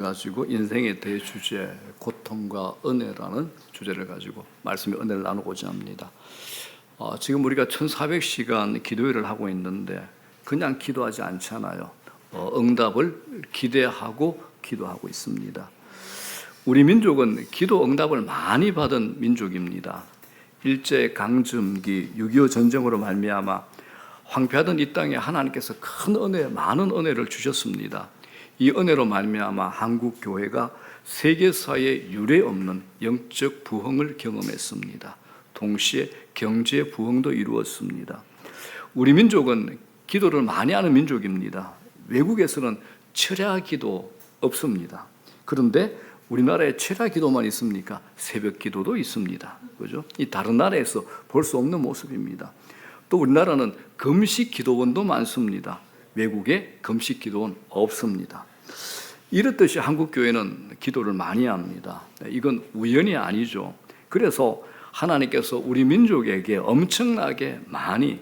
가지고 인생의 대주제 고통과 은혜라는 주제를 가지고 말씀의 은혜를 나누고자 합니다. 지금 우리가 1400시간 기도회를 하고 있는데 그냥 기도하지 않잖아요. 응답을 기대하고 기도하고 있습니다. 우리 민족은 기도 응답을 많이 받은 민족입니다. 일제 강점기 6.25 전쟁으로 말미암아 황폐하던 이 땅에 하나님께서 큰 은혜, 많은 은혜를 주셨습니다. 이 은혜로 말미암아 한국 교회가 세계사에 유례없는 영적 부흥을 경험했습니다. 동시에 경제 부흥도 이루었습니다. 우리 민족은 기도를 많이 하는 민족입니다. 외국에서는 철야 기도 없습니다. 그런데 우리나라에 철야 기도만 있습니까? 새벽 기도도 있습니다. 그죠? 이 다른 나라에서 볼 수 없는 모습입니다. 또 우리나라는 금식 기도원도 많습니다. 외국에 금식 기도원 없습니다. 이렇듯이 한국 교회는 기도를 많이 합니다. 이건 우연이 아니죠. 그래서 하나님께서 우리 민족에게 엄청나게 많이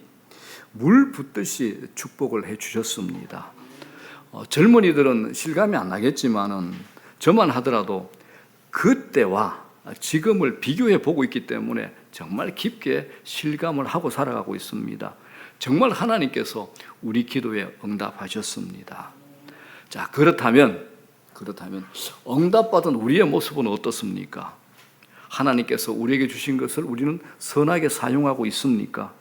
물 붓듯이 축복을 해 주셨습니다. 젊은이들은 실감이 안 나겠지만은 저만 하더라도 그때와 지금을 비교해 보고 있기 때문에 정말 깊게 실감을 하고 살아가고 있습니다. 정말 하나님께서 우리 기도에 응답하셨습니다. 자, 그렇다면 응답받은 우리의 모습은 어떻습니까? 하나님께서 우리에게 주신 것을 우리는 선하게 사용하고 있습니까?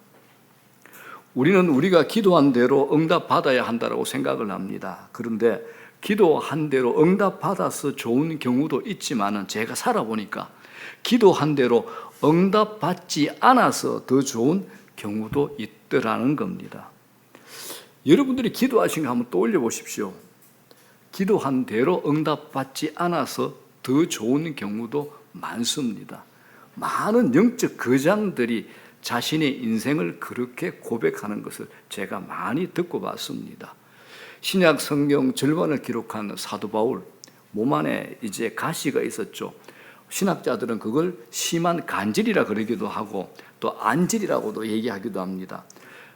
우리는 우리가 기도한 대로 응답받아야 한다고 생각을 합니다. 그런데 기도한 대로 응답받아서 좋은 경우도 있지만은 제가 살아보니까 기도한 대로 응답받지 않아서 더 좋은 경우도 있더라는 겁니다. 여러분들이 기도하신 거 한번 떠올려 보십시오. 기도한 대로 응답받지 않아서 더 좋은 경우도 많습니다. 많은 영적 거장들이 자신의 인생을 그렇게 고백하는 것을 제가 많이 듣고 봤습니다. 신약 성경 절반을 기록한 사도 바울, 몸 안에 이제 가시가 있었죠. 신학자들은 그걸 심한 간질이라 그러기도 하고 또 안질이라고도 얘기하기도 합니다.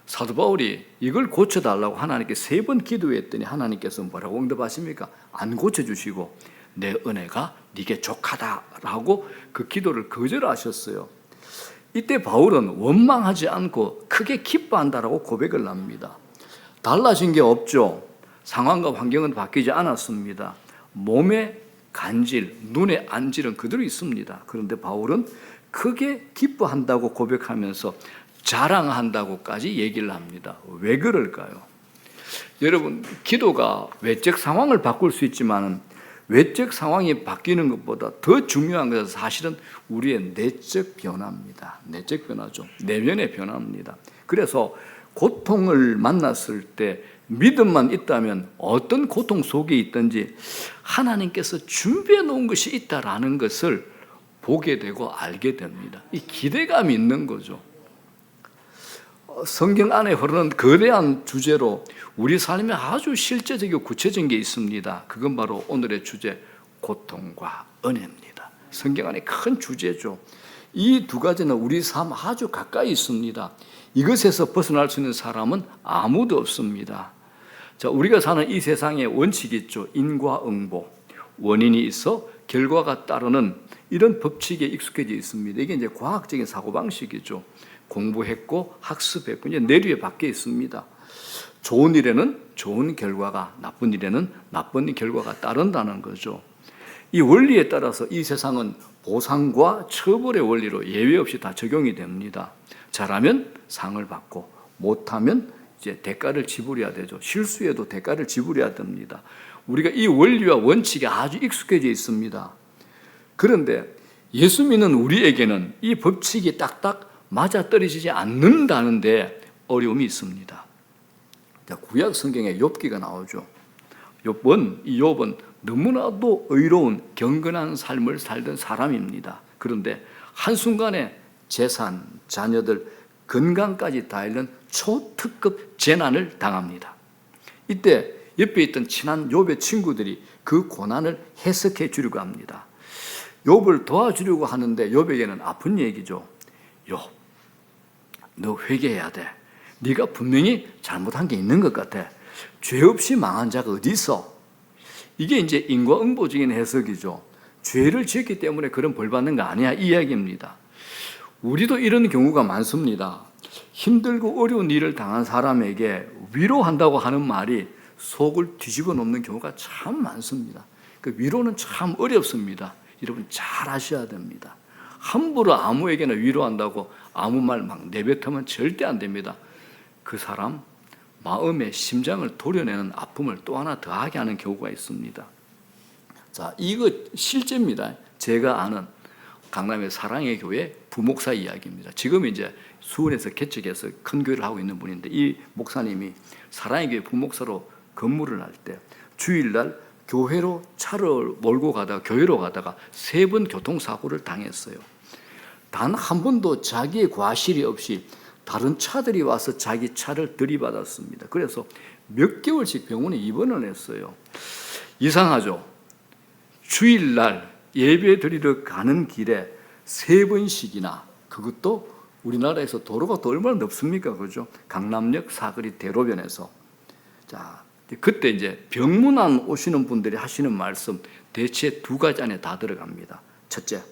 사도 바울이 이걸 고쳐달라고 하나님께 3번 기도했더니 하나님께서 뭐라고 응답하십니까? 안 고쳐주시고 내 은혜가 네게 족하다라고 그 기도를 거절하셨어요. 이때 바울은 원망하지 않고 크게 기뻐한다라고 고백을 합니다. 달라진 게 없죠. 상황과 환경은 바뀌지 않았습니다. 몸의 간질, 눈의 안질은 그대로 있습니다. 그런데 바울은 크게 기뻐한다고 고백하면서 자랑한다고까지 얘기를 합니다. 왜 그럴까요? 여러분, 기도가 외적 상황을 바꿀 수 있지만 외적 상황이 바뀌는 것보다 더 중요한 것은 사실은 우리의 내적 변화입니다. 내적 변화죠. 내면의 변화입니다. 그래서 고통을 만났을 때 믿음만 있다면 어떤 고통 속에 있든지 하나님께서 준비해 놓은 것이 있다라는 것을 보게 되고 알게 됩니다. 이 기대감이 있는 거죠. 성경 안에 흐르는 거대한 주제로 우리 삶에 아주 실제적이고 구체적인 게 있습니다. 그건 바로 오늘의 주제, 고통과 은혜입니다. 성경 안에 큰 주제죠. 이 두 가지는 우리 삶 아주 가까이 있습니다. 이것에서 벗어날 수 있는 사람은 아무도 없습니다. 자, 우리가 사는 이 세상에 원칙이 있죠. 인과응보. 원인이 있어 결과가 따르는 이런 법칙에 익숙해져 있습니다. 이게 이제 과학적인 사고방식이죠. 공부했고 학습했고 이제 내류에 박혀 있습니다. 좋은 일에는 좋은 결과가, 나쁜 일에는 나쁜 결과가 따른다는 거죠. 이 원리에 따라서 이 세상은 보상과 처벌의 원리로 예외 없이 다 적용이 됩니다. 잘하면 상을 받고 못하면 이제 대가를 지불해야 되죠. 실수에도 대가를 지불해야 됩니다. 우리가 이 원리와 원칙에 아주 익숙해져 있습니다. 그런데 예수 믿는 우리에게는 이 법칙이 딱딱 맞아떨어지지 않는다는데 어려움이 있습니다. 구약 성경에 욥기가 나오죠. 욥은 너무나도 의로운 경건한 삶을 살던 사람입니다. 그런데 한순간에 재산, 자녀들, 건강까지 다 잃는 초특급 재난을 당합니다. 이때 옆에 있던 친한 욥의 친구들이 그 고난을 해석해 주려고 합니다. 욥을 도와주려고 하는데 욥에게는 아픈 얘기죠. 욥, 너 회개해야 돼. 네가 분명히 잘못한 게 있는 것 같아. 죄 없이 망한 자가 어디 있어? 이게 이제 인과응보적인 해석이죠. 죄를 지었기 때문에 그런 벌 받는 거 아니야, 이 이야기입니다. 우리도 이런 경우가 많습니다. 힘들고 어려운 일을 당한 사람에게 위로한다고 하는 말이 속을 뒤집어 놓는 경우가 참 많습니다. 그 위로는 참 어렵습니다. 여러분 잘 아셔야 됩니다. 함부로 아무에게나 위로한다고 아무 말 막 내뱉으면 절대 안 됩니다. 그 사람 마음의 심장을 도려내는 아픔을 또 하나 더하게 하는 경우가 있습니다. 자, 이거 실제입니다. 제가 아는 강남의 사랑의 교회 부목사 이야기입니다. 지금 이제 수원에서 개척해서 큰 교회를 하고 있는 분인데, 이 목사님이 사랑의 교회 부목사로 근무를 할 때 주일날 교회로 차를 몰고 가다가 교회로 가다가 3번 교통사고를 당했어요. 단 한 번도 자기의 과실이 없이 다른 차들이 와서 자기 차를 들이받았습니다. 그래서 몇 개월씩 병원에 입원을 했어요. 이상하죠? 주일날 예배 드리러 가는 길에 3번씩이나, 그것도 우리나라에서 도로가 또 얼마나 넓습니까? 그죠? 강남역 사거리 대로변에서. 자, 그때 이제 병문안 오시는 분들이 하시는 말씀 대체 2가지 안에 다 들어갑니다. 첫째,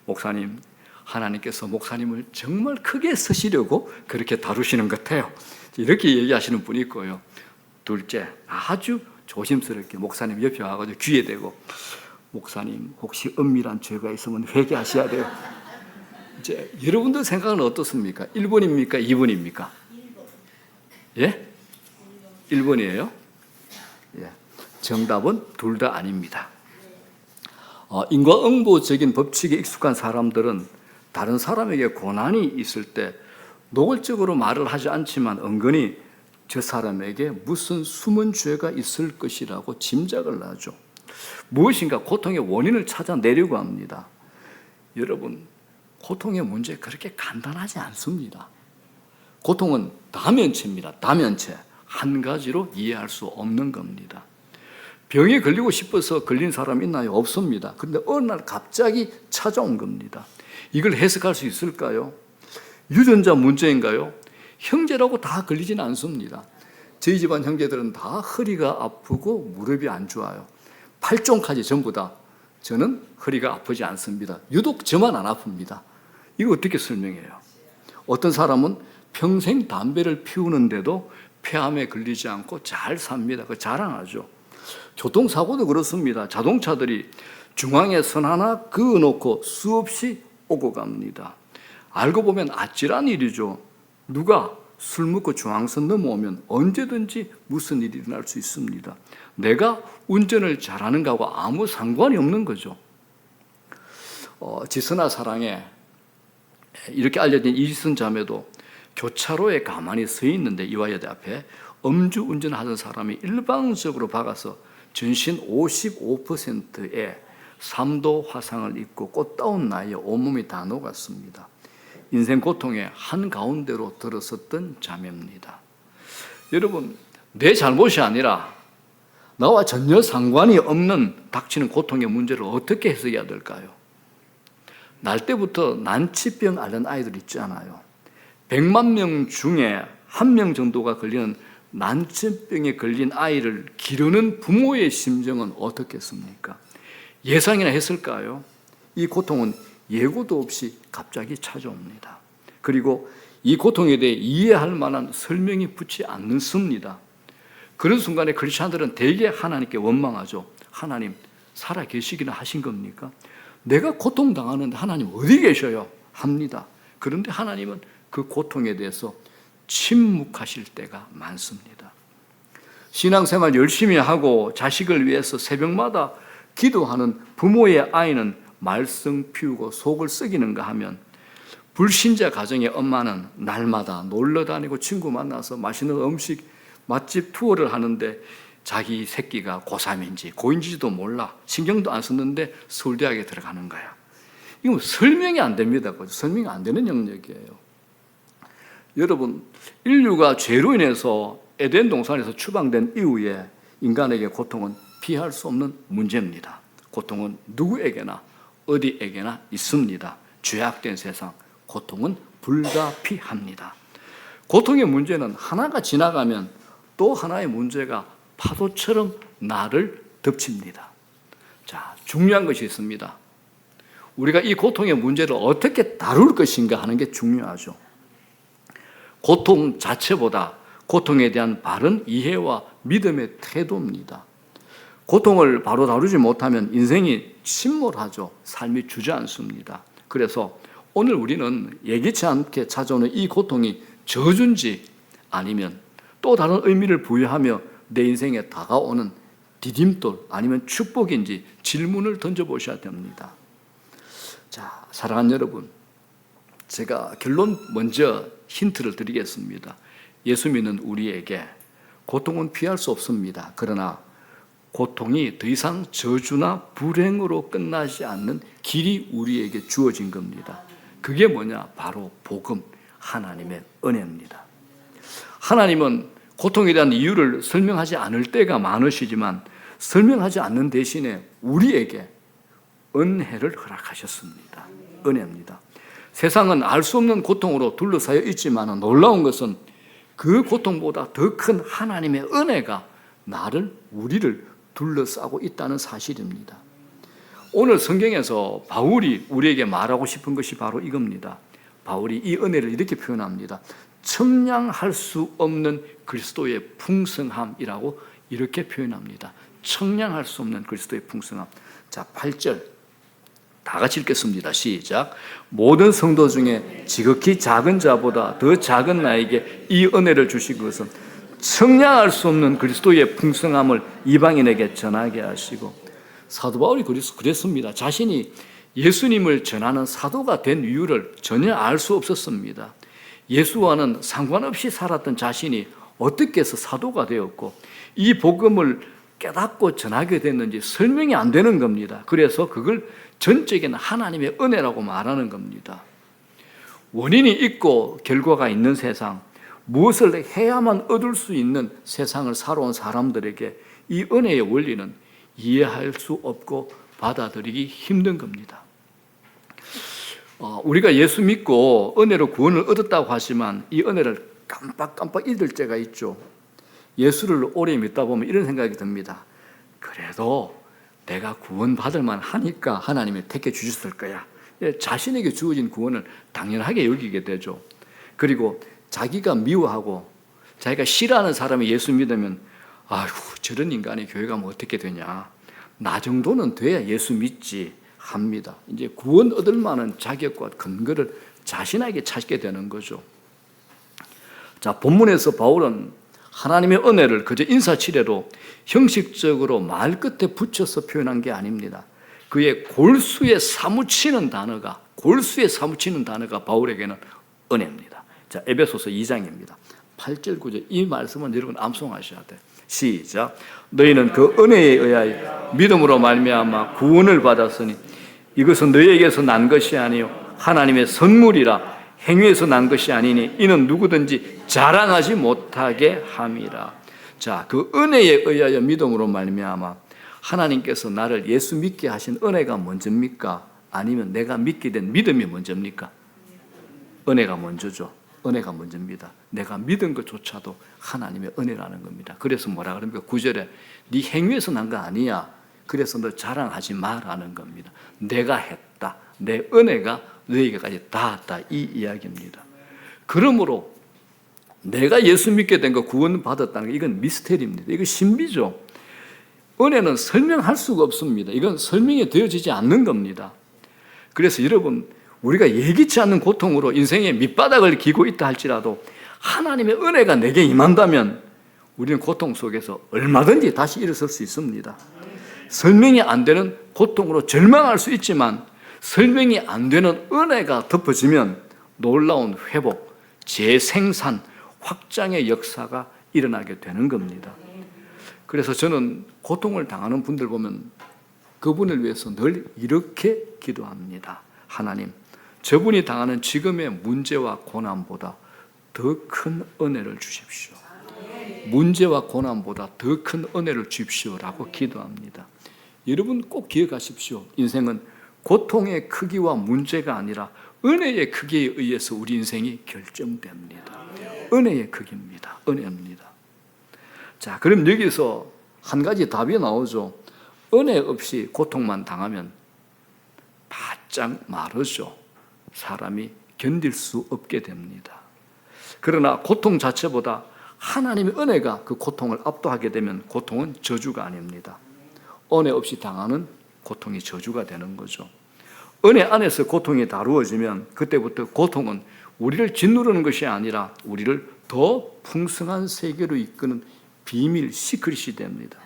목사님, 하나님께서 목사님을 정말 크게 쓰시려고 그렇게 다루시는 것 같아요. 이렇게 얘기하시는 분이 있고요. 둘째, 아주 조심스럽게 목사님 옆에 와가지고 귀에 대고, 목사님 혹시 은밀한 죄가 있으면 회개하셔야 돼요. 이제 여러분들 생각은 어떻습니까? 1번입니까? 2번입니까? 1번. 예? 1번이에요? 예. 정답은 둘 다 아닙니다. 인과응보적인 법칙에 익숙한 사람들은 다른 사람에게 고난이 있을 때 노골적으로 말을 하지 않지만 은근히 저 사람에게 무슨 숨은 죄가 있을 것이라고 짐작을 하죠. 무엇인가 고통의 원인을 찾아내려고 합니다. 여러분, 고통의 문제 그렇게 간단하지 않습니다. 고통은 다면체입니다. 다면체. 한 가지로 이해할 수 없는 겁니다. 병에 걸리고 싶어서 걸린 사람 있나요? 없습니다. 그런데 어느 날 갑자기 찾아온 겁니다. 이걸 해석할 수 있을까요? 유전자 문제인가요? 형제라고 다 걸리지는 않습니다. 저희 집안 형제들은 다 허리가 아프고 무릎이 안 좋아요. 팔종까지 전부 다. 저는 허리가 아프지 않습니다. 유독 저만 안 아픕니다. 이거 어떻게 설명해요? 어떤 사람은 평생 담배를 피우는데도 폐암에 걸리지 않고 잘 삽니다. 그 자랑하죠. 교통사고도 그렇습니다. 자동차들이 중앙에 선 하나 그어놓고 수없이 오고 갑니다. 알고 보면 아찔한 일이죠. 누가 술 먹고 중앙선 넘어오면 언제든지 무슨 일이 일어날 수 있습니다. 내가 운전을 잘하는 거하고 아무 상관이 없는 거죠. 지선아 사랑에 이렇게 알려진 이지선 자매도 교차로에 가만히 서 있는데 이화여대 앞에 음주운전 하던 사람이 일방적으로 박아서 전신 55%의 3도 화상을 입고 꽃다운 나이에 온몸이 다 녹았습니다. 인생 고통의 한가운데로 들어섰던 자매입니다. 여러분, 내 잘못이 아니라 나와 전혀 상관이 없는 닥치는 고통의 문제를 어떻게 해석해야 될까요? 날 때부터 난치병 앓는 아이들 있잖아요. 100만 명 중에 1명 정도가 걸리는 난치병에 걸린 아이를 기르는 부모의 심정은 어떻겠습니까? 예상이나 했을까요? 이 고통은 예고도 없이 갑자기 찾아옵니다. 그리고 이 고통에 대해 이해할 만한 설명이 붙지 않습니다. 그런 순간에 크리스찬들은 대개 하나님께 원망하죠. 하나님, 살아 계시기나 하신 겁니까? 내가 고통당하는데 하나님 어디 계셔요? 합니다. 그런데 하나님은 그 고통에 대해서 침묵하실 때가 많습니다. 신앙생활 열심히 하고 자식을 위해서 새벽마다 기도하는 부모의 아이는 말썽 피우고 속을 썩이는가 하면, 불신자 가정의 엄마는 날마다 놀러 다니고 친구 만나서 맛있는 음식 맛집 투어를 하는데 자기 새끼가 고3인지 고2인지도 몰라, 신경도 안 썼는데 서울대학에 들어가는 거야. 이건 설명이 안 됩니다. 설명이 안 되는 영역이에요. 여러분, 인류가 죄로 인해서 에덴 동산에서 추방된 이후에 인간에게 고통은 피할 수 없는 문제입니다. 고통은 누구에게나 어디에게나 있습니다. 죄악된 세상, 고통은 불가피합니다. 고통의 문제는 하나가 지나가면 또 하나의 문제가 파도처럼 나를 덮칩니다. 자, 중요한 것이 있습니다. 우리가 이 고통의 문제를 어떻게 다룰 것인가 하는 게 중요하죠. 고통 자체보다 고통에 대한 바른 이해와 믿음의 태도입니다. 고통을 바로 다루지 못하면 인생이 침몰하죠. 삶이 주저앉습니다. 그래서 오늘 우리는 예기치 않게 찾아오는 이 고통이 저주인지 아니면 또 다른 의미를 부여하며 내 인생에 다가오는 디딤돌 아니면 축복인지 질문을 던져보셔야 됩니다. 자, 사랑하는 여러분, 제가 결론 먼저 힌트를 드리겠습니다. 예수 믿는 우리에게 고통은 피할 수 없습니다. 그러나 고통이 더 이상 저주나 불행으로 끝나지 않는 길이 우리에게 주어진 겁니다. 그게 뭐냐? 바로 복음, 하나님의 은혜입니다. 하나님은 고통에 대한 이유를 설명하지 않을 때가 많으시지만 설명하지 않는 대신에 우리에게 은혜를 허락하셨습니다. 은혜입니다. 세상은 알 수 없는 고통으로 둘러싸여 있지만 놀라운 것은 그 고통보다 더 큰 하나님의 은혜가 우리를 둘러싸고 있다는 사실입니다. 오늘 성경에서 바울이 우리에게 말하고 싶은 것이 바로 이겁니다. 바울이 이 은혜를 이렇게 표현합니다. 청량할 수 없는 그리스도의 풍성함이라고 이렇게 표현합니다. 청량할 수 없는 그리스도의 풍성함. 자, 8절 다 같이 읽겠습니다. 시작. 모든 성도 중에 지극히 작은 자보다 더 작은 나에게 이 은혜를 주신 것은 청량할 수 없는 그리스도의 풍성함을 이방인에게 전하게 하시고. 사도 바울이 그랬습니다. 자신이 예수님을 전하는 사도가 된 이유를 전혀 알 수 없었습니다. 예수와는 상관없이 살았던 자신이 어떻게 해서 사도가 되었고 이 복음을 깨닫고 전하게 됐는지 설명이 안 되는 겁니다. 그래서 그걸 전적인 하나님의 은혜라고 말하는 겁니다. 원인이 있고 결과가 있는 세상, 무엇을 해야만 얻을 수 있는 세상을 살아온 사람들에게 이 은혜의 원리는 이해할 수 없고 받아들이기 힘든 겁니다. 우리가 예수 믿고 은혜로 구원을 얻었다고 하지만 이 은혜를 깜빡깜빡 잊을 때가 있죠. 예수를 오래 믿다 보면 이런 생각이 듭니다. 그래도 내가 구원받을 만하니까 하나님이 택해 주셨을 거야. 자신에게 주어진 구원을 당연하게 여기게 되죠. 그리고 자기가 미워하고 자기가 싫어하는 사람이 예수 믿으면 아휴, 저런 인간이 교회 가면 어떻게 되냐. 나 정도는 돼야 예수 믿지 합니다. 이제 구원 얻을 만한 자격과 근거를 자신에게 찾게 되는 거죠. 자, 본문에서 바울은 하나님의 은혜를 그저 인사치레로 형식적으로 말 끝에 붙여서 표현한 게 아닙니다. 그의 골수에 사무치는 단어가 바울에게는 은혜입니다. 자, 에베소서 2장입니다. 8절 9절 이 말씀은 여러분 암송하셔야 돼요. 시작. 너희는 그 은혜에 의하여 믿음으로 말미암아 구원을 받았으니 이것은 너희에게서 난 것이 아니요 하나님의 선물이라. 행위에서 난 것이 아니니 이는 누구든지 자랑하지 못하게 함이라. 자, 그 은혜에 의하여 믿음으로 말미암아 하나님께서 나를 예수 믿게 하신 은혜가 먼저입니까? 아니면 내가 믿게 된 믿음이 먼저입니까? 은혜가 먼저죠. 은혜가 먼저입니다. 내가 믿은 것조차도 하나님의 은혜라는 겁니다. 그래서 뭐라 그럽니까? 9절에 네 행위에서 난 거 아니야. 그래서 너 자랑하지 마라는 겁니다. 내가 했다. 내 은혜가 너에게까지 닿았다. 이 이야기입니다. 그러므로 내가 예수 믿게 된 거 구원 받았다는 거 이건 미스테리입니다. 이거 신비죠. 은혜는 설명할 수가 없습니다. 이건 설명이 되어지지 않는 겁니다. 그래서 여러분 우리가 예기치 않는 고통으로 인생의 밑바닥을 기고 있다 할지라도 하나님의 은혜가 내게 임한다면 우리는 고통 속에서 얼마든지 다시 일어설 수 있습니다. 설명이 안 되는 고통으로 절망할 수 있지만 설명이 안 되는 은혜가 덮어지면 놀라운 회복, 재생산, 확장의 역사가 일어나게 되는 겁니다. 그래서 저는 고통을 당하는 분들 보면 그분을 위해서 늘 이렇게 기도합니다. 하나님, 저분이 당하는 지금의 문제와 고난보다 더 큰 은혜를 주십시오. 문제와 고난보다 더 큰 은혜를 주십시오라고 기도합니다. 여러분 꼭 기억하십시오. 인생은 고통의 크기와 문제가 아니라 은혜의 크기에 의해서 우리 인생이 결정됩니다. 은혜의 크기입니다. 은혜입니다. 자, 그럼 여기서 한 가지 답이 나오죠. 은혜 없이 고통만 당하면 바짝 마르죠. 사람이 견딜 수 없게 됩니다. 그러나 고통 자체보다 하나님의 은혜가 그 고통을 압도하게 되면 고통은 저주가 아닙니다. 은혜 없이 당하는 고통이 저주가 되는 거죠. 은혜 안에서 고통이 다루어지면 그때부터 고통은 우리를 짓누르는 것이 아니라 우리를 더 풍성한 세계로 이끄는 비밀, 시크릿이 됩니다.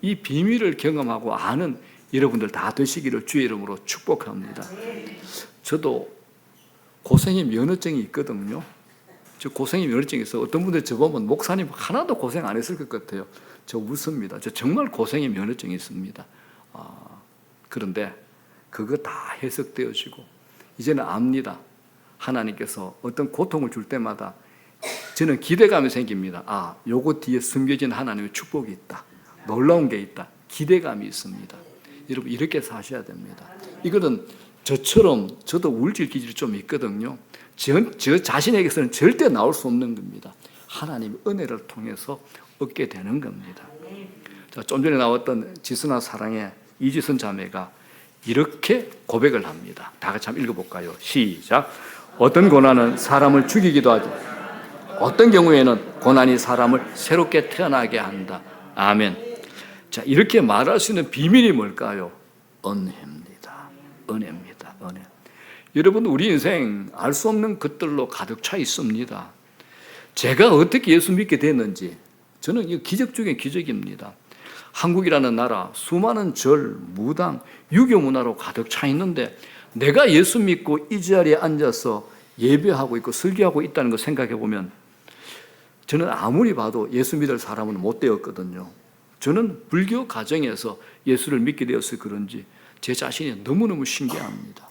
이 비밀을 경험하고 아는 여러분들 다 되시기를 주의 이름으로 축복합니다. 저도 고생의 면허증이 있거든요. 저 고생의 면허증이 있어. 어떤 분들 저 보면 목사님 하나도 고생 안 했을 것 같아요. 저 웃습니다. 저 정말 고생의 면허증이 있습니다. 그런데 그거 다 해석되어지고 이제는 압니다. 하나님께서 어떤 고통을 줄 때마다 저는 기대감이 생깁니다. 요거 뒤에 숨겨진 하나님의 축복이 있다. 놀라운 게 있다. 기대감이 있습니다. 여러분 이렇게 사셔야 됩니다. 이거는 저처럼 저도 우울증 기질이 좀 있거든요. 저 자신에게서는 절대 나올 수 없는 겁니다. 하나님의 은혜를 통해서 얻게 되는 겁니다. 자, 좀 전에 나왔던 지선아 사랑의 이지선 자매가 이렇게 고백을 합니다. 다 같이 한번 읽어볼까요? 시작. 어떤 고난은 사람을 죽이기도 하죠. 어떤 경우에는 고난이 사람을 새롭게 태어나게 한다. 아멘. 자, 이렇게 말할 수 있는 비밀이 뭘까요? 은혜입니다. 은혜입니다. 은혜. 여러분, 우리 인생 알 수 없는 것들로 가득 차 있습니다. 제가 어떻게 예수 믿게 됐는지 저는 이 기적 중에 기적입니다. 한국이라는 나라 수많은 절, 무당, 유교 문화로 가득 차 있는데 내가 예수 믿고 이 자리에 앉아서 예배하고 있고 설교하고 있다는 거 생각해 보면 저는 아무리 봐도 예수 믿을 사람은 못 되었거든요. 저는 불교 가정에서 예수를 믿게 되어서 그런지 제 자신이 너무너무 신기합니다.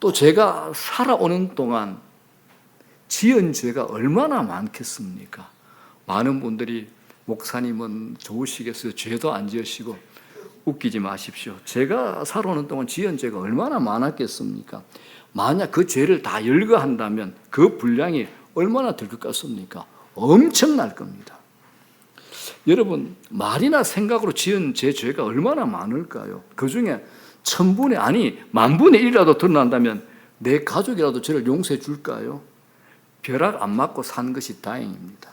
또 제가 살아오는 동안 지은 죄가 얼마나 많겠습니까? 많은 분들이 목사님은 좋으시겠어요. 죄도 안 지으시고. 웃기지 마십시오. 제가 살아오는 동안 지은 죄가 얼마나 많았겠습니까? 만약 그 죄를 다 열거한다면 그 분량이 얼마나 될 것 같습니까? 엄청날 겁니다. 여러분, 말이나 생각으로 지은 제 죄가 얼마나 많을까요? 그 중에 1000분의 아니 10,000분의 1이라도 드러난다면 내 가족이라도 저를 용서해 줄까요? 벼락 안 맞고 산 것이 다행입니다.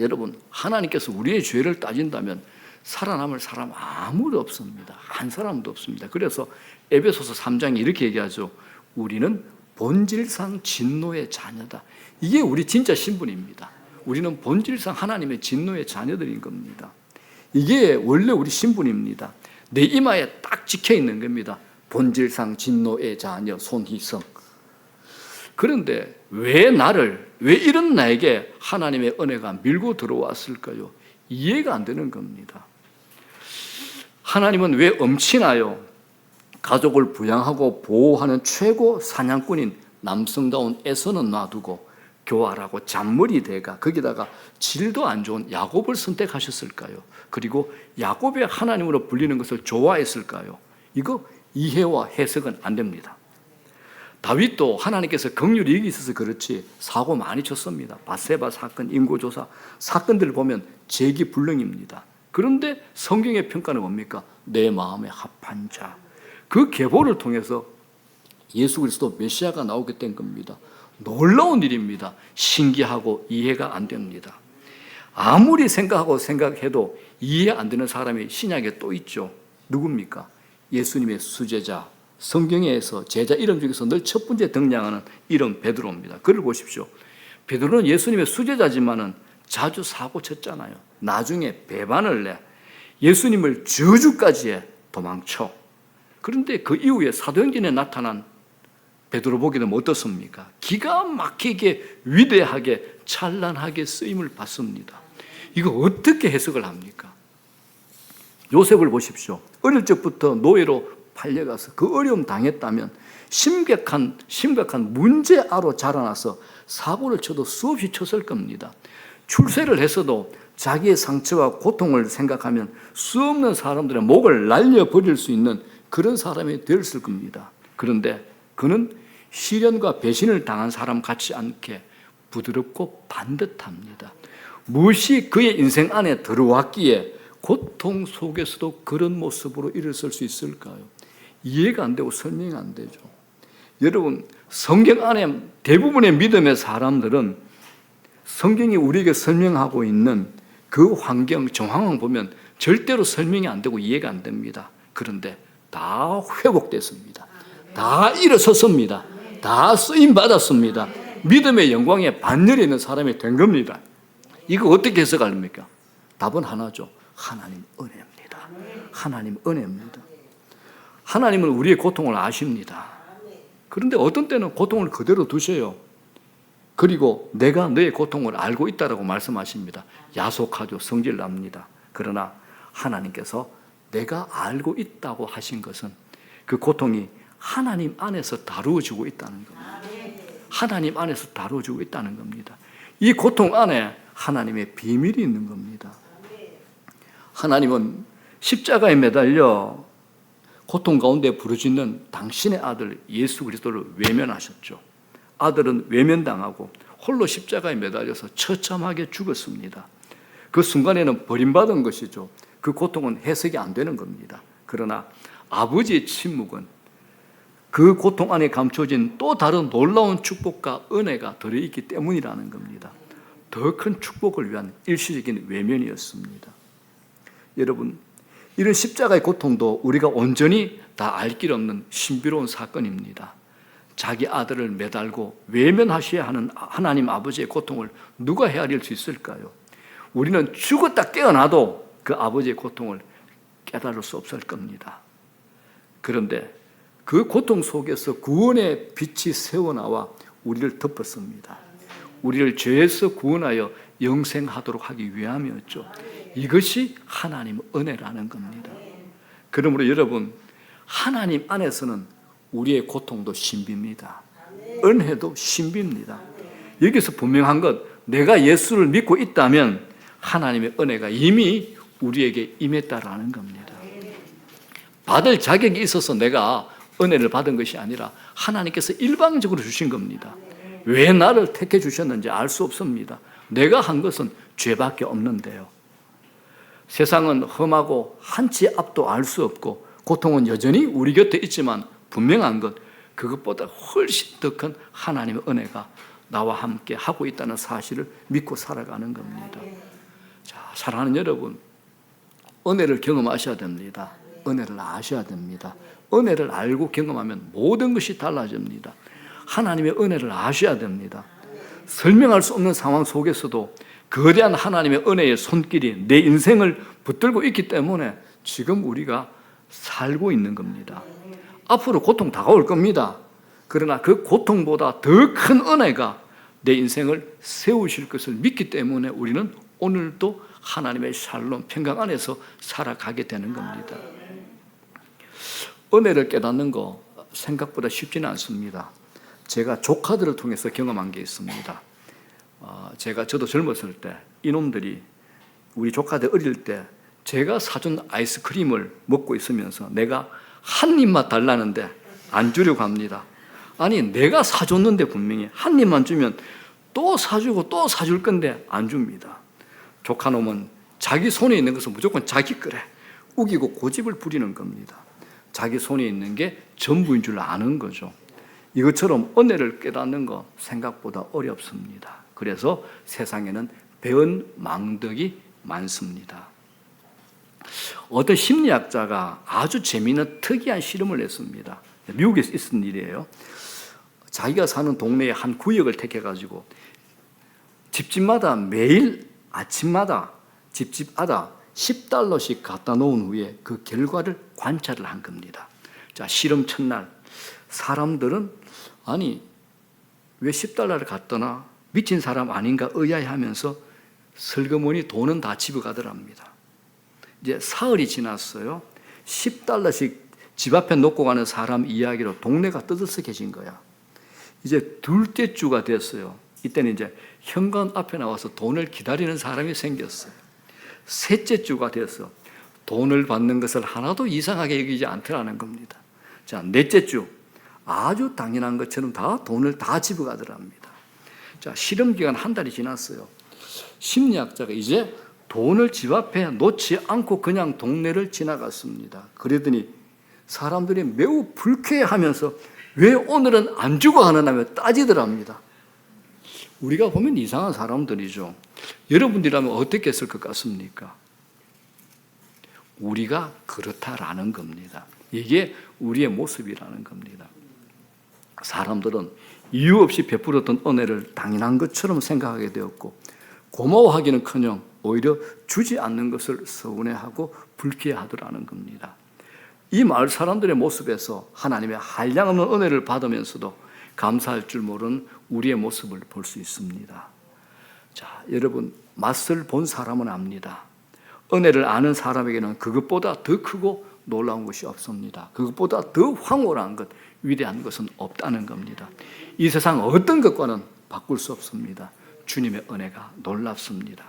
여러분, 하나님께서 우리의 죄를 따진다면 살아남을 사람 아무도 없습니다. 한 사람도 없습니다. 그래서 에베소서 3장이 이렇게 얘기하죠. 우리는 본질상 진노의 자녀다. 이게 우리 진짜 신분입니다. 우리는 본질상 하나님의 진노의 자녀들인 겁니다. 이게 원래 우리 신분입니다. 내 이마에 딱 찍혀 있는 겁니다. 본질상 진노의 자녀 손희성. 그런데 왜 이런 나에게 하나님의 은혜가 밀고 들어왔을까요? 이해가 안 되는 겁니다. 하나님은 왜 엄친아요? 가족을 부양하고 보호하는 최고 사냥꾼인 남성다운 에서는 놔두고 교활하고 잔머리 대가 거기다가 질도 안 좋은 야곱을 선택하셨을까요? 그리고 야곱의 하나님으로 불리는 것을 좋아했을까요? 이거 이해와 해석은 안 됩니다. 다윗도 하나님께서 긍휼히 여기 있어서 그렇지 사고 많이 쳤습니다. 밧세바 사건, 인고조사 사건들을 보면 재기불능입니다. 그런데 성경의 평가는 뭡니까? 내 마음에 합한 자. 그 계보를 통해서 예수 그리스도 메시아가 나오게 된 겁니다. 놀라운 일입니다. 신기하고 이해가 안 됩니다. 아무리 생각해도 이해 안 되는 사람이 신약에 또 있죠. 누굽니까? 예수님의 수제자. 성경에서 제자 이름 중에서 늘 첫 번째 등장하는 이름 베드로입니다. 그를 보십시오. 베드로는 예수님의 수제자지만은 자주 사고 쳤잖아요. 나중에 배반을 내 예수님을 저주까지 해 도망쳐. 그런데 그 이후에 사도행전에 나타난 베드로 보게 되면 어떻습니까? 기가 막히게 위대하게 찬란하게 쓰임을 받습니다. 이거 어떻게 해석을 합니까? 요셉을 보십시오. 어릴 적부터 노예로 팔려가서 그 어려움 당했다면 심각한 문제아로 자라나서 사고를 쳐도 수없이 쳤을 겁니다. 출세를 했어도 자기의 상처와 고통을 생각하면 수없는 사람들의 목을 날려버릴 수 있는 그런 사람이 되었을 겁니다. 그런데 그는 시련과 배신을 당한 사람 같지 않게 부드럽고 반듯합니다. 무엇이 그의 인생 안에 들어왔기에 고통 속에서도 그런 모습으로 일어설 수 있을까요? 이해가 안 되고 설명이 안 되죠. 여러분, 성경 안에 대부분의 믿음의 사람들은 성경이 우리에게 설명하고 있는 그 환경, 정황을 보면 절대로 설명이 안 되고 이해가 안 됩니다. 그런데 다 회복됐습니다. 다 일어섰습니다. 다 쓰임받았습니다. 믿음의 영광에 반열에 있는 사람이 된 겁니다. 이거 어떻게 해석합니까? 답은 하나죠. 하나님 은혜입니다. 하나님 은혜입니다. 하나님은 우리의 고통을 아십니다. 그런데 어떤 때는 고통을 그대로 두셔요. 그리고 내가 너의 고통을 알고 있다라고 말씀하십니다. 야속하죠. 성질납니다. 그러나 하나님께서 내가 알고 있다고 하신 것은 그 고통이 하나님 안에서 다루어지고 있다는 겁니다. 하나님 안에서 다루어지고 있다는 겁니다. 이 고통 안에 하나님의 비밀이 있는 겁니다. 하나님은 십자가에 매달려 고통 가운데 부르짖는 당신의 아들 예수 그리스도를 외면하셨죠. 아들은 외면당하고 홀로 십자가에 매달려서 처참하게 죽었습니다. 그 순간에는 버림받은 것이죠. 그 고통은 해석이 안 되는 겁니다. 그러나 아버지의 침묵은 그 고통 안에 감춰진 또 다른 놀라운 축복과 은혜가 들어있기 때문이라는 겁니다. 더 큰 축복을 위한 일시적인 외면이었습니다. 여러분, 이런 십자가의 고통도 우리가 온전히 다 알 길 없는 신비로운 사건입니다. 자기 아들을 매달고 외면하셔야 하는 하나님 아버지의 고통을 누가 헤아릴 수 있을까요? 우리는 죽었다 깨어나도 그 아버지의 고통을 깨달을 수 없을 겁니다. 그런데 그 고통 속에서 구원의 빛이 새어나와 우리를 덮었습니다. 우리를 죄에서 구원하여 영생하도록 하기 위함이었죠. 이것이 하나님 은혜라는 겁니다. 그러므로 여러분, 하나님 안에서는 우리의 고통도 신비입니다. 은혜도 신비입니다. 여기서 분명한 것, 내가 예수를 믿고 있다면 하나님의 은혜가 이미 우리에게 임했다라는 겁니다. 받을 자격이 있어서 내가 은혜를 받은 것이 아니라 하나님께서 일방적으로 주신 겁니다. 왜 나를 택해 주셨는지 알 수 없습니다. 내가 한 것은 죄밖에 없는데요. 세상은 험하고 한치 앞도 알 수 없고 고통은 여전히 우리 곁에 있지만 분명한 것, 그것보다 훨씬 더 큰 하나님의 은혜가 나와 함께 하고 있다는 사실을 믿고 살아가는 겁니다. 자, 사랑하는 여러분, 은혜를 경험하셔야 됩니다. 은혜를 아셔야 됩니다. 은혜를 알고 경험하면 모든 것이 달라집니다. 하나님의 은혜를 아셔야 됩니다. 설명할 수 없는 상황 속에서도 거대한 하나님의 은혜의 손길이 내 인생을 붙들고 있기 때문에 지금 우리가 살고 있는 겁니다. 앞으로 고통 다가올 겁니다. 그러나 그 고통보다 더 큰 은혜가 내 인생을 세우실 것을 믿기 때문에 우리는 오늘도 하나님의 샬롬 평강 안에서 살아가게 되는 겁니다. 은혜를 깨닫는 거 생각보다 쉽지는 않습니다. 제가 조카들을 통해서 경험한 게 있습니다. 저도 젊었을 때 이놈들이, 우리 조카들 어릴 때 제가 사준 아이스크림을 먹고 있으면서 내가 한 입만 달라는데 안 주려고 합니다. 아니, 내가 사줬는데 분명히 한 입만 주면 또 사주고 또 사줄 건데 안 줍니다. 조카놈은 자기 손에 있는 것은 무조건 자기 거래 우기고 고집을 부리는 겁니다. 자기 손에 있는 게 전부인 줄 아는 거죠. 이것처럼 은혜를 깨닫는 거 생각보다 어렵습니다. 그래서 세상에는 배은 망덕이 많습니다. 어떤 심리학자가 아주 재미있는 특이한 실험을 했습니다. 미국에서 있은 일이에요. 자기가 사는 동네의 한 구역을 택해가지고 집집마다 매일 아침마다 집집마다 $10씩 갖다 놓은 후에 그 결과를 관찰을 한 겁니다. 자, 실험 첫날 사람들은 아니 왜 $10를 갖다 놔? 미친 사람 아닌가 의아해하면서 슬그머니 돈은 다 집에 가더랍니다. 이제 사흘이 지났어요. $10씩 집 앞에 놓고 가는 사람 이야기로 동네가 떠들썩해진 거야. 이제 둘째 주가 됐어요. 이때는 이제 현관 앞에 나와서 돈을 기다리는 사람이 생겼어요. 셋째 주가 돼서 돈을 받는 것을 하나도 이상하게 여기지 않더라는 겁니다. 자, 넷째 주 아주 당연한 것처럼 다 돈을 다 집어가더랍니다. 자, 실험 기간 한 달이 지났어요. 심리학자가 이제 돈을 집 앞에 놓지 않고 그냥 동네를 지나갔습니다. 그러더니 사람들이 매우 불쾌해하면서 왜 오늘은 안 주고 하느냐며 따지더랍니다. 우리가 보면 이상한 사람들이죠. 여러분들이라면 어떻게 했을 것 같습니까? 우리가 그렇다라는 겁니다. 이게 우리의 모습이라는 겁니다. 사람들은 이유 없이 베풀었던 은혜를 당연한 것처럼 생각하게 되었고 고마워하기는커녕 오히려 주지 않는 것을 서운해하고 불쾌하더라는 겁니다. 이 마을 사람들의 모습에서 하나님의 한량없는 은혜를 받으면서도 감사할 줄 모르는 우리의 모습을 볼 수 있습니다. 자, 여러분, 맛을 본 사람은 압니다. 은혜를 아는 사람에게는 그것보다 더 크고 놀라운 것이 없습니다. 그것보다 더 황홀한 것, 위대한 것은 없다는 겁니다. 이 세상 어떤 것과는 바꿀 수 없습니다. 주님의 은혜가 놀랍습니다.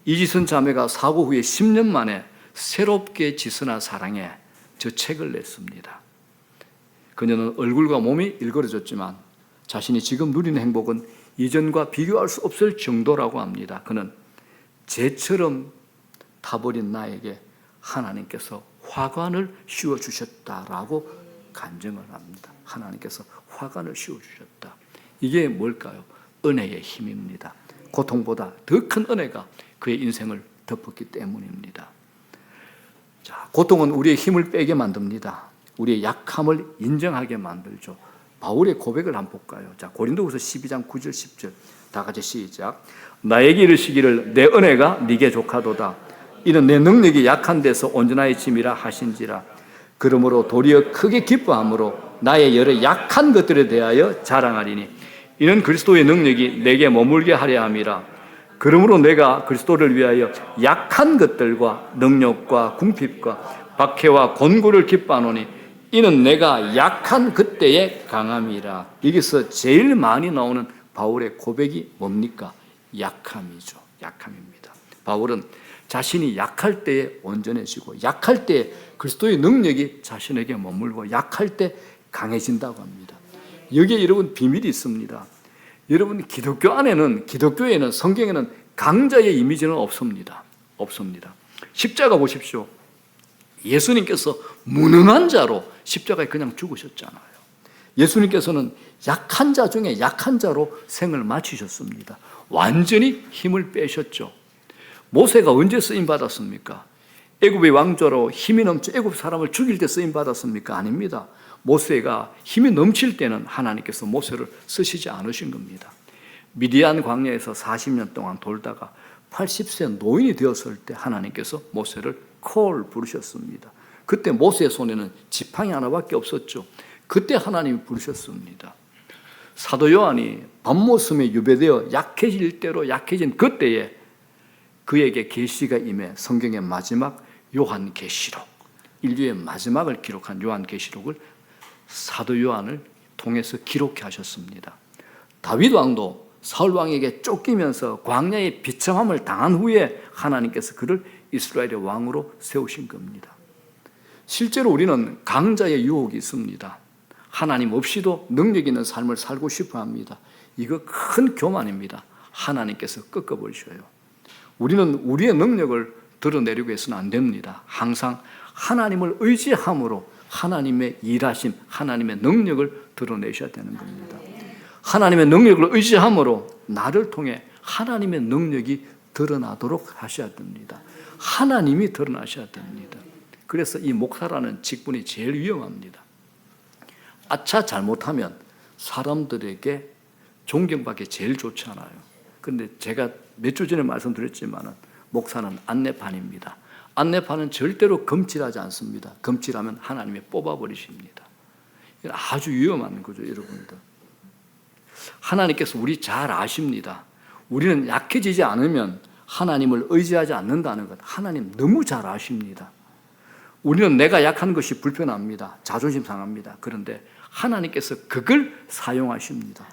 이지선 자매가 사고 후에 10년 만에 새롭게 지선한 사랑에 저 책을 냈습니다. 그녀는 얼굴과 몸이 일그러졌지만 자신이 지금 누리는 행복은 이전과 비교할 수 없을 정도라고 합니다. 그는 재처럼 타버린 나에게 하나님께서 화관을 씌워주셨다라고 간증을 합니다. 하나님께서 화관을 씌워주셨다. 이게 뭘까요? 은혜의 힘입니다. 고통보다 더 큰 은혜가 그의 인생을 덮었기 때문입니다. 자, 고통은 우리의 힘을 빼게 만듭니다. 우리의 약함을 인정하게 만들죠. 바울의 고백을 한번 볼까요? 자, 고린도후서 12장 9절 10절 다 같이 시작. 나에게 이르시기를 내 은혜가 네게 족하도다. 이는 내 능력이 약한 데서 온전하의 짐이라 하신지라. 그러므로 도리어 크게 기뻐함으로 나의 여러 약한 것들에 대하여 자랑하리니 이는 그리스도의 능력이 내게 머물게 하려 함이라. 그러므로 내가 그리스도를 위하여 약한 것들과 능력과 궁핍과 박해와 곤고를 기뻐하노니 이는 내가 약한 그때의 강함이라. 여기서 제일 많이 나오는 바울의 고백이 뭡니까? 약함이죠. 약함입니다. 바울은 자신이 약할 때에 온전해지고 약할 때에 그리스도의 능력이 자신에게 머물고 약할 때 강해진다고 합니다. 여기에 여러분 비밀이 있습니다. 여러분 기독교에는 성경에는 강자의 이미지는 없습니다. 십자가 보십시오. 예수님께서 무능한 자로 십자가에 그냥 죽으셨잖아요. 예수님께서는 약한 자 중에 약한 자로 생을 마치셨습니다. 완전히 힘을 빼셨죠. 모세가 언제 쓰임 받았습니까? 애굽의 왕조로 힘이 넘쳐 애굽 사람을 죽일 때 쓰임 받았습니까? 아닙니다. 모세가 힘이 넘칠 때는 하나님께서 모세를 쓰시지 않으신 겁니다. 미디안 광야에서 40년 동안 돌다가 80세 노인이 되었을 때 하나님께서 모세를 부르셨습니다. 그때 모세의 손에는 지팡이 하나밖에 없었죠. 그때 하나님이 부르셨습니다. 사도 요한이 밤모섬에 유배되어 약해질 대로 약해진 그때에 그에게 계시가 임해 성경의 마지막 요한계시록, 인류의 마지막을 기록한 요한계시록을 사도 요한을 통해서 기록해 하셨습니다. 다윗 왕도 사울 왕에게 쫓기면서 광야의 비참함을 당한 후에 하나님께서 그를 이스라엘의 왕으로 세우신 겁니다. 실제로 우리는 강자의 유혹이 있습니다. 하나님 없이도 능력 있는 삶을 살고 싶어 합니다. 이거 큰 교만입니다. 하나님께서 꺾어버리셔요. 우리는 우리의 능력을 드러내려고 해서는 안 됩니다. 항상 하나님을 의지함으로 하나님의 일하심, 하나님의 능력을 드러내셔야 되는 겁니다. 하나님의 능력을 의지함으로 나를 통해 하나님의 능력이 드러나도록 하셔야 됩니다. 하나님이 드러나셔야 됩니다. 그래서 이 목사라는 직분이 제일 위험합니다. 아차 잘못하면 사람들에게 존경받기 제일 좋지 않아요. 그런데 제가 몇 주 전에 말씀드렸지만 목사는 안내판입니다. 안내판은 절대로 검칠하지 않습니다. 검칠하면 하나님이 뽑아버리십니다. 이건 아주 위험한 거죠, 여러분들. 하나님께서 우리 잘 아십니다. 우리는 약해지지 않으면 하나님을 의지하지 않는다는 것 하나님 너무 잘 아십니다. 우리는 내가 약한 것이 불편합니다. 자존심 상합니다. 그런데 하나님께서 그걸 사용하십니다.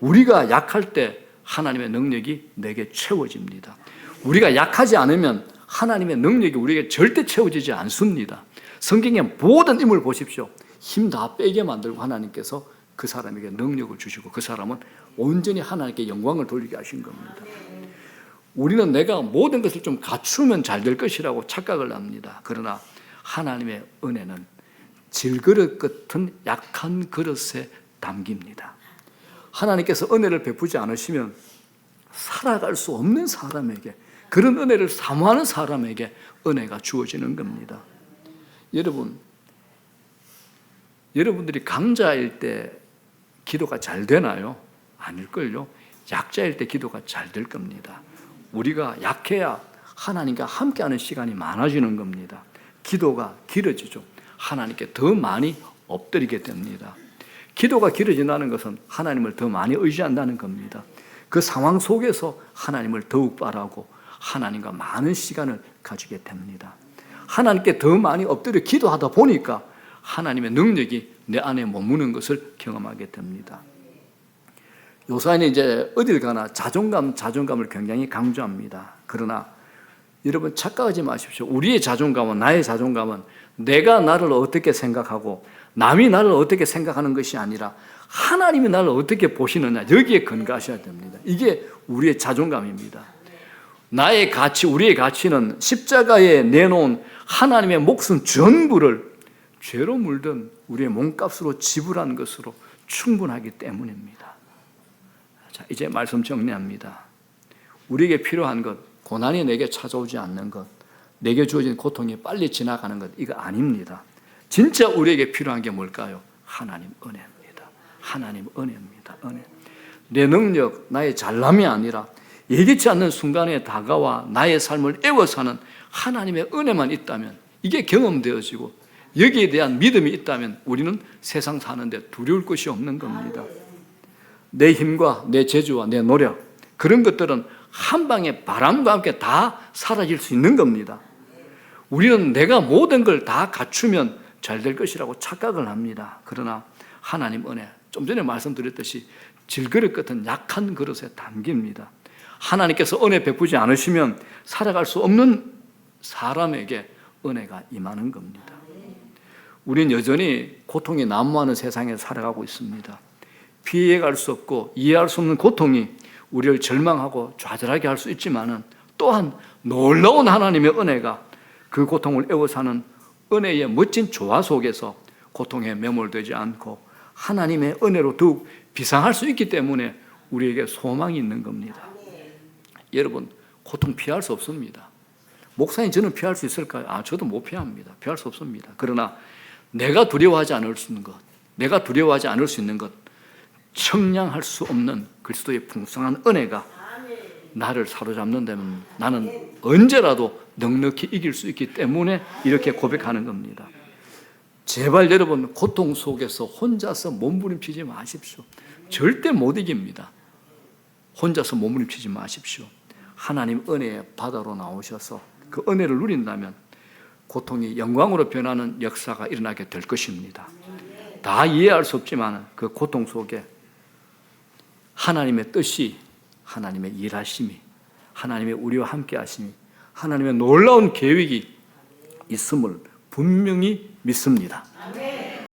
우리가 약할 때 하나님의 능력이 내게 채워집니다. 우리가 약하지 않으면 하나님의 능력이 우리에게 절대 채워지지 않습니다. 성경의 모든 인물 보십시오. 힘 다 빼게 만들고 하나님께서 그 사람에게 능력을 주시고 그 사람은 온전히 하나님께 영광을 돌리게 하신 겁니다. 우리는 내가 모든 것을 좀 갖추면 잘 될 것이라고 착각을 합니다. 그러나 하나님의 은혜는 질그릇 같은 약한 그릇에 담깁니다. 하나님께서 은혜를 베푸지 않으시면 살아갈 수 없는 사람에게, 그런 은혜를 사모하는 사람에게 은혜가 주어지는 겁니다. 여러분들이 강자일 때 기도가 잘 되나요? 아닐걸요. 약자일 때 기도가 잘 될 겁니다. 우리가 약해야 하나님과 함께하는 시간이 많아지는 겁니다. 기도가 길어지죠. 하나님께 더 많이 엎드리게 됩니다. 기도가 길어진다는 것은 하나님을 더 많이 의지한다는 겁니다. 그 상황 속에서 하나님을 더욱 바라고 하나님과 많은 시간을 가지게 됩니다. 하나님께 더 많이 엎드려 기도하다 보니까 하나님의 능력이 내 안에 머무는 것을 경험하게 됩니다. 요사이는 이제 어딜 가나 자존감을 굉장히 강조합니다. 그러나 여러분 착각하지 마십시오. 우리의 자존감은, 나의 자존감은 내가 나를 어떻게 생각하고 남이 나를 어떻게 생각하는 것이 아니라 하나님이 나를 어떻게 보시느냐, 여기에 근거하셔야 됩니다. 이게 우리의 자존감입니다. 나의 가치, 우리의 가치는 십자가에 내놓은 하나님의 목숨 전부를 죄로 물든 우리의 몸값으로 지불한 것으로 충분하기 때문입니다. 자, 이제 말씀 정리합니다. 우리에게 필요한 것, 고난이 내게 찾아오지 않는 것, 내게 주어진 고통이 빨리 지나가는 것, 이거 아닙니다. 진짜 우리에게 필요한 게 뭘까요? 하나님 은혜입니다. 하나님 은혜입니다. 은혜. 내 능력, 나의 잘남이 아니라 예기치 않는 순간에 다가와 나의 삶을 애워사는 하나님의 은혜만 있다면, 이게 경험되어지고 여기에 대한 믿음이 있다면 우리는 세상 사는데 두려울 것이 없는 겁니다. 내 힘과 내 재주와 내 노력, 그런 것들은 한 방에 바람과 함께 다 사라질 수 있는 겁니다. 우리는 내가 모든 걸 다 갖추면 잘 될 것이라고 착각을 합니다. 그러나 하나님 은혜, 좀 전에 말씀드렸듯이 질그릇 같은 약한 그릇에 담깁니다. 하나님께서 은혜 베푸지 않으시면 살아갈 수 없는 사람에게 은혜가 임하는 겁니다. 우리는 여전히 고통이 난무하는 세상에 살아가고 있습니다. 피해갈 수 없고 이해할 수 없는 고통이 우리를 절망하고 좌절하게 할 수 있지만은 또한 놀라운 하나님의 은혜가 그 고통을 애워사는 은혜의 멋진 조화 속에서 고통에 매몰되지 않고 하나님의 은혜로 더욱 비상할 수 있기 때문에 우리에게 소망이 있는 겁니다. 여러분, 고통 피할 수 없습니다. 목사님, 저는 피할 수 있을까요? 저도 못 피합니다. 피할 수 없습니다. 그러나 내가 두려워하지 않을 수 있는 것, 내가 두려워하지 않을 수 있는 것, 청량할 수 없는 그리스도의 풍성한 은혜가 나를 사로잡는다면 나는 언제라도 넉넉히 이길 수 있기 때문에 이렇게 고백하는 겁니다. 제발 여러분, 고통 속에서 혼자서 몸부림치지 마십시오. 절대 못 이깁니다. 혼자서 몸부림치지 마십시오. 하나님 은혜의 바다로 나오셔서 그 은혜를 누린다면 고통이 영광으로 변하는 역사가 일어나게 될 것입니다. 다 이해할 수 없지만 그 고통 속에 하나님의 뜻이, 하나님의 일하심이, 하나님의 우리와 함께 하심이, 하나님의 놀라운 계획이 있음을 분명히 믿습니다.